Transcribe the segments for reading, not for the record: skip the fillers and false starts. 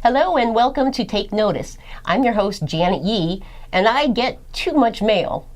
Hello and welcome to Take Notice. I'm your host, Janet Yee, and I get too much mail.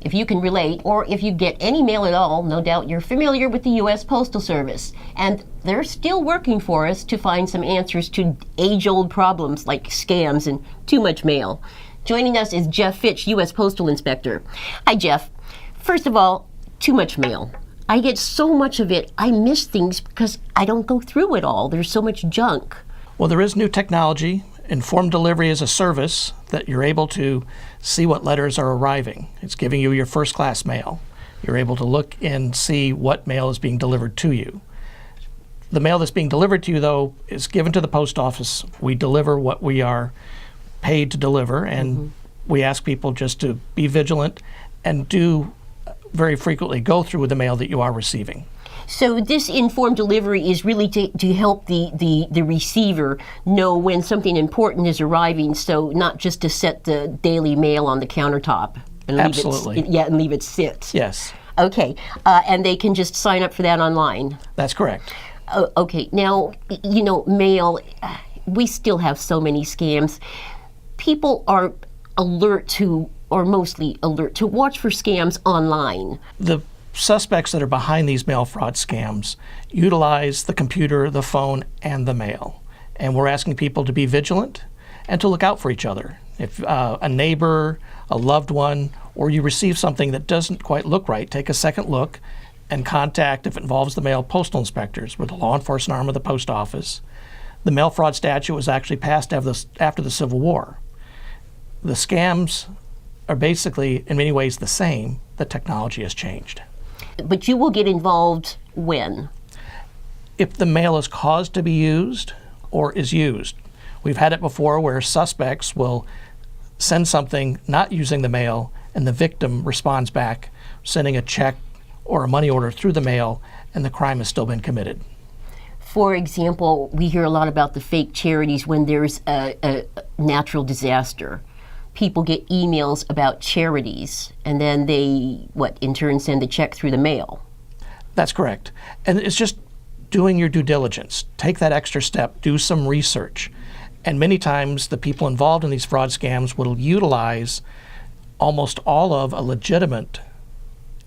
If you can relate, or if you get any mail at all, no doubt you're familiar with the U.S. Postal Service. And they're still working for us to find some answers to age-old problems like scams and too much mail. Joining us is Jeff Fitch, U.S. Postal Inspector. Hi, Jeff. First of all, too much mail. I get so much of it, I miss things because I don't go through it all. There's so much junk. Well, there is new technology. Informed delivery is a service that you're able to see what letters are arriving. It's giving you your first class mail. You're able to look and see what mail is being delivered to you. The mail that's being delivered to you, though, is given to the post office. We deliver what we are paid to deliver, and we ask people just to be vigilant and do very frequently go through the mail that you are receiving. So this informed delivery is really to help the receiver know when something important is arriving, so not just to set the daily mail on the countertop and Absolutely. leave it sit. Yes. Okay, and they can just sign up for that online. That's correct. Okay, now, mail, we still have so many scams. People are mostly alert to watch for scams online. The suspects that are behind these mail fraud scams utilize the computer, the phone, and the mail. And we're asking people to be vigilant and to look out for each other. If a neighbor, a loved one, or you receive something that doesn't quite look right, take a second look and contact, if it involves the mail, postal inspectors. We're the law enforcement arm of the post office. The mail fraud statute was actually passed after the Civil War. The scams are basically, in many ways, the same. The technology has changed. But you will get involved when? If the mail is caused to be used or is used. We've had it before where suspects will send something not using the mail and the victim responds back sending a check or a money order through the mail and the crime has still been committed. For example, we hear a lot about the fake charities when there's a natural disaster. People get emails about charities, and then they, in turn send the check through the mail. That's correct. And it's just doing your due diligence. Take that extra step, do some research. And many times the people involved in these fraud scams will utilize almost all of a legitimate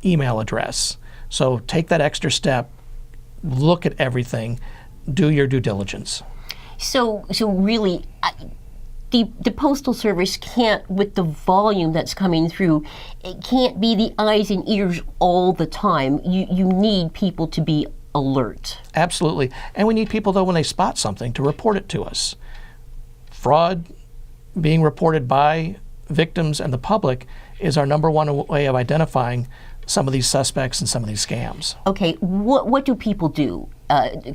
email address. So take that extra step, look at everything, do your due diligence. So really, the Postal Service can't, with the volume that's coming through, it can't be the eyes and ears all the time. You need people to be alert. Absolutely. And we need people, though, when they spot something, to report it to us. Fraud being reported by victims and the public is our number one way of identifying some of these suspects and some of these scams. Okay, what do people do?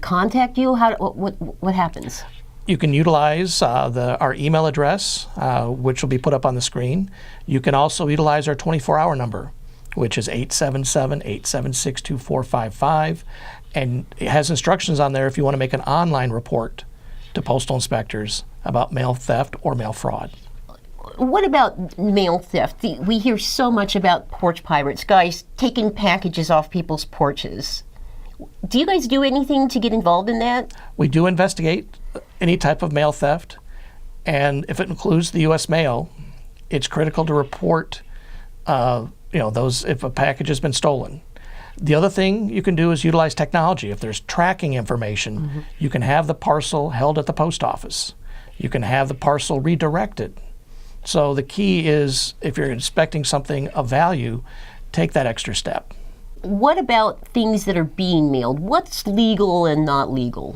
Contact you? What happens? You can utilize our email address, which will be put up on the screen. You can also utilize our 24-hour number, which is 877-876-2455. And it has instructions on there if you want to make an online report to postal inspectors about mail theft or mail fraud. What about mail theft? We hear so much about porch pirates, guys taking packages off people's porches. Do you guys do anything to get involved in that? We do investigate any type of mail theft, and if it includes the U.S. mail, it's critical to report those if a package has been stolen. The other thing you can do is utilize technology. If there's tracking information, you can have the parcel held at the post office. You can have the parcel redirected. So the key is, if you're inspecting something of value, take that extra step. What about things that are being mailed? What's legal and not legal?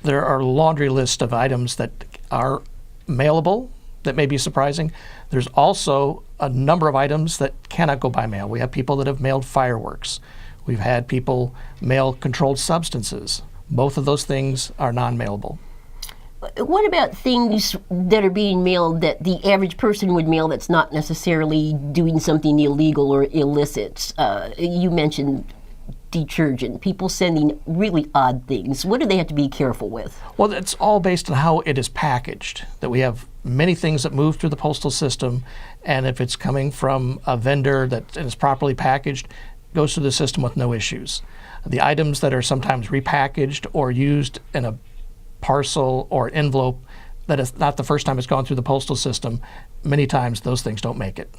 There are a laundry list of items that are mailable that may be surprising. There's also a number of items that cannot go by mail. We have people that have mailed fireworks. We've had people mail controlled substances. Both of those things are non-mailable. What about things that are being mailed that the average person would mail that's not necessarily doing something illegal or illicit? You mentioned detergent, people sending really odd things. What do they have to be careful with? Well, it's all based on how it is packaged. That we have many things that move through the postal system, and if it's coming from a vendor that is properly packaged, goes through the system with no issues. The items that are sometimes repackaged or used in a parcel or envelope that is not the first time it's gone through the postal system, many times those things don't make it.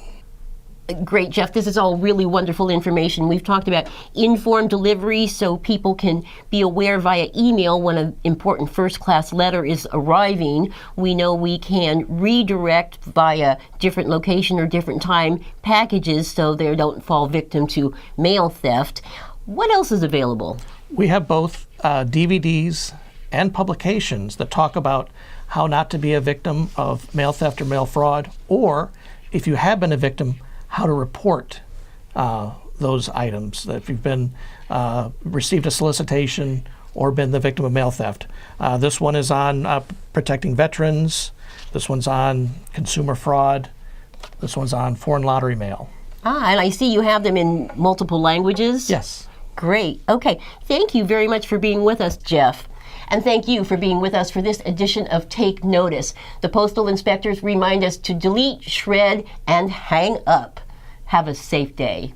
Great, Jeff. This is all really wonderful information. We've talked about informed delivery so people can be aware via email when an important first-class letter is arriving. We know we can redirect via different location or different time packages so they don't fall victim to mail theft. What else is available? We have both DVDs and publications that talk about how not to be a victim of mail theft or mail fraud, or if you have been a victim, how to report those items, that if you've been received a solicitation or been the victim of mail theft. This one is on protecting veterans. This one's on consumer fraud. This one's on foreign lottery mail. And I see you have them in multiple languages? Yes. Great. Okay. Thank you very much for being with us, Jeff. And thank you for being with us for this edition of Take Notice. The postal inspectors remind us to delete, shred, and hang up. Have a safe day.